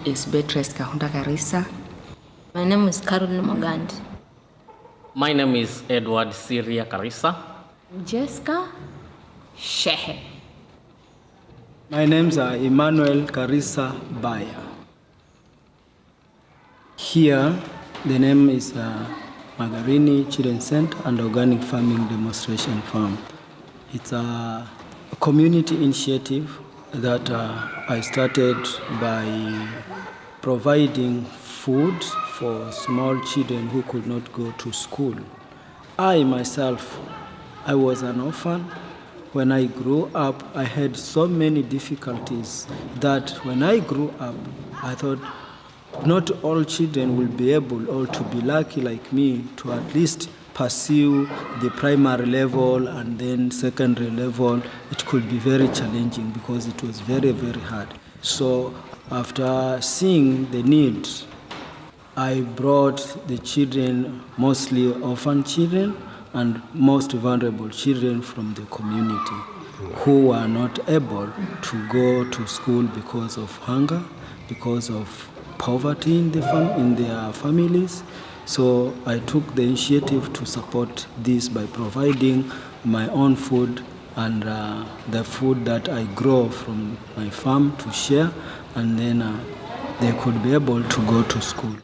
is Beatrice Kahunda Karisa. My name is Caroline Mogandi. My name is Edward Syria Karisa. Jessica Shehe. My names are Emmanuel Karisa Baya. Here, the name is Magarini Children's Center and Organic Farming Demonstration Farm. It's a community initiative that I started by providing food for small children who could not go to school. I myself, I was an orphan. When I grew up, I had so many difficulties that when I grew up, I thought not all children will be able or to be lucky like me to at least pursue the primary level and then secondary level. It could be very challenging because it was very, very hard. So after seeing the need, I brought the children, mostly orphan children and most vulnerable children from the community who were not able to go to school because of hunger, because of poverty in their families. So I took the initiative to support this by providing my own food and the food that I grow from my farm to share, and then they could be able to go to school.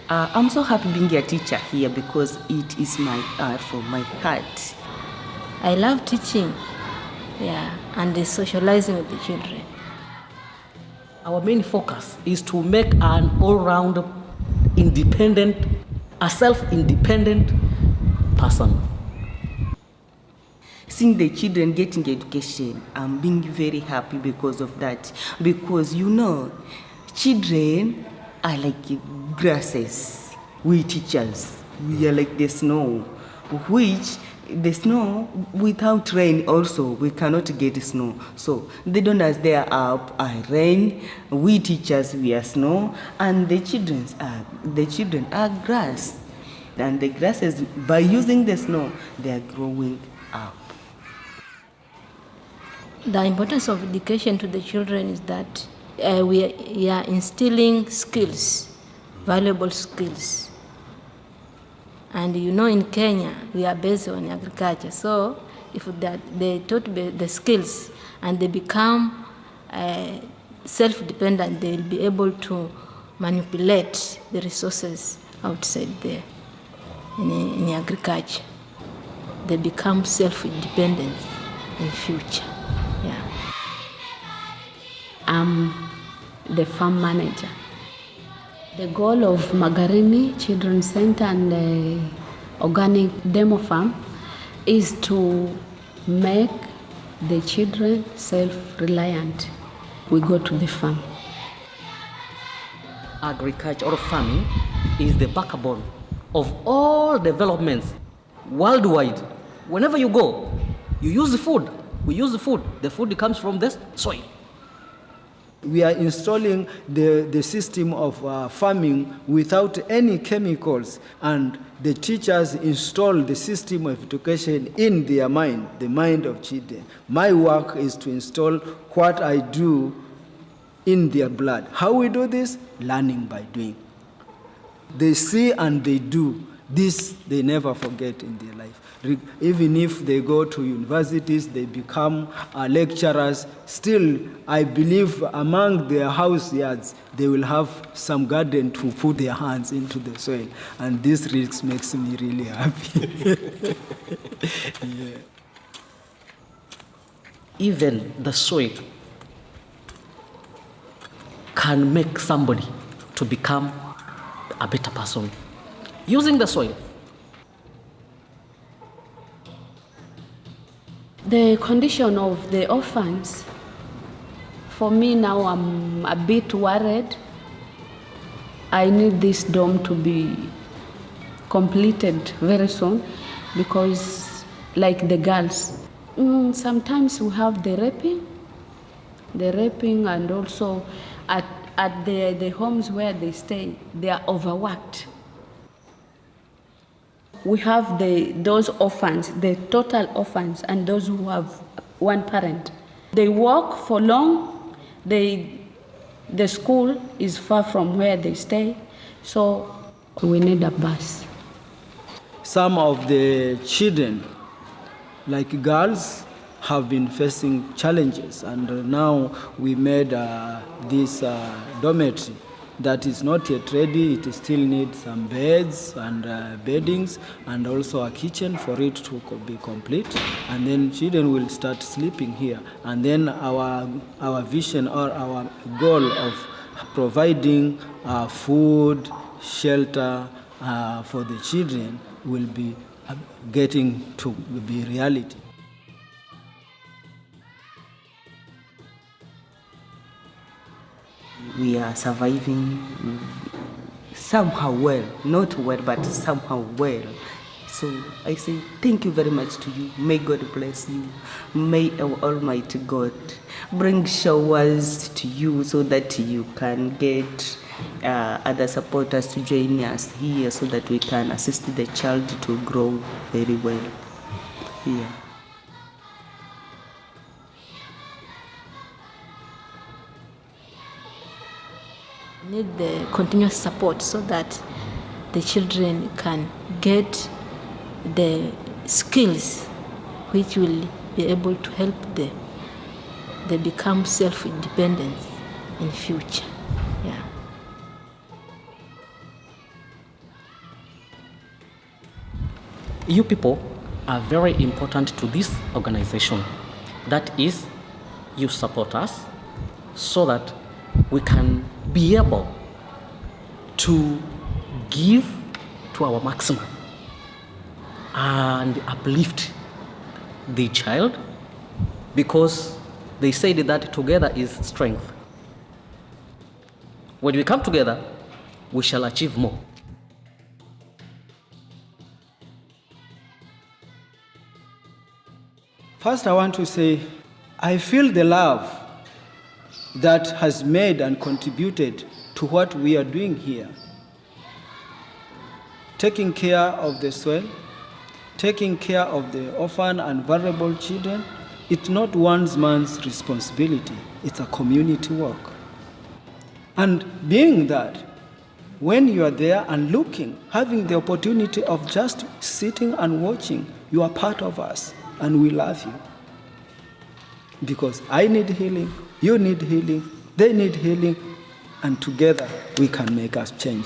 I'm so happy being a teacher here because it is my art from my heart. I love teaching, and socializing with the children. Our main focus is to make an all-round a self-independent person. Seeing the children getting education, I'm being very happy because of that. Because children are like grasses. We teachers, we are like the snow, which the snow, without rain also, we cannot get snow. So they don't as they are up, I rain, we teachers, we are snow, and the children are grass. And the grasses, by using the snow, they are growing up. The importance of education to the children is that we are instilling skills, valuable skills. And in Kenya, we are based on agriculture. So if they taught the skills and they become self-dependent, they'll be able to manipulate the resources outside there in agriculture. They become self-dependent in future. Yeah. I'm the farm manager. The goal of Magarini Children's Center and the Organic Demo Farm is to make the children self-reliant. We go to the farm. Agriculture or farming is the backbone of all developments worldwide. Whenever you go, you use the food. We use the food. The food comes from this soil. We are installing the system of farming without any chemicals, and the teachers install the system of education in their mind, the mind of children. My work is to install what I do in their blood. How we do this? Learning by doing. They see and they do. This they never forget in their life. Even if they go to universities, they become lecturers, still I believe among their house yards, they will have some garden to put their hands into the soil. And this risk makes me really happy. Yeah. Even the soil can make somebody to become a better person using the soil. The condition of the orphans, for me now I'm a bit worried. I need this dome to be completed very soon because like the girls, sometimes we have the raping and also at the homes where they stay, they are overworked. We have those orphans, the total orphans, and those who have one parent. They work for long, they The school is far from where they stay, so we need a bus. Some of the children, like girls, have been facing challenges, and now we made this dormitory that is not yet ready. It still needs some beds and beddings, and also a kitchen for it to be complete, and then children will start sleeping here. And then our vision or our goal of providing food, shelter for the children will be getting to be reality. We are surviving somehow well, not well, but somehow well. So I say thank you very much to you. May God bless you. May our Almighty God bring showers to you so that you can get other supporters to join us here so that we can assist the child to grow very well here. Need the continuous support so that the children can get the skills which will be able to help them. They become self-independent in future. Yeah. You people are very important to this organization. That is, you support us so that we can be able to give to our maximum and uplift the child, because they said that together is strength. When we come together, we shall achieve more. First, I want to say, I feel the love that has made and contributed to what we are doing here. Taking care of the soil, taking care of the orphan and vulnerable children, it's not one man's responsibility, it's a community work. And being that, when you are there and looking, having the opportunity of just sitting and watching, you are part of us, and we love you. Because I need healing, you need healing, they need healing, and together we can make us change.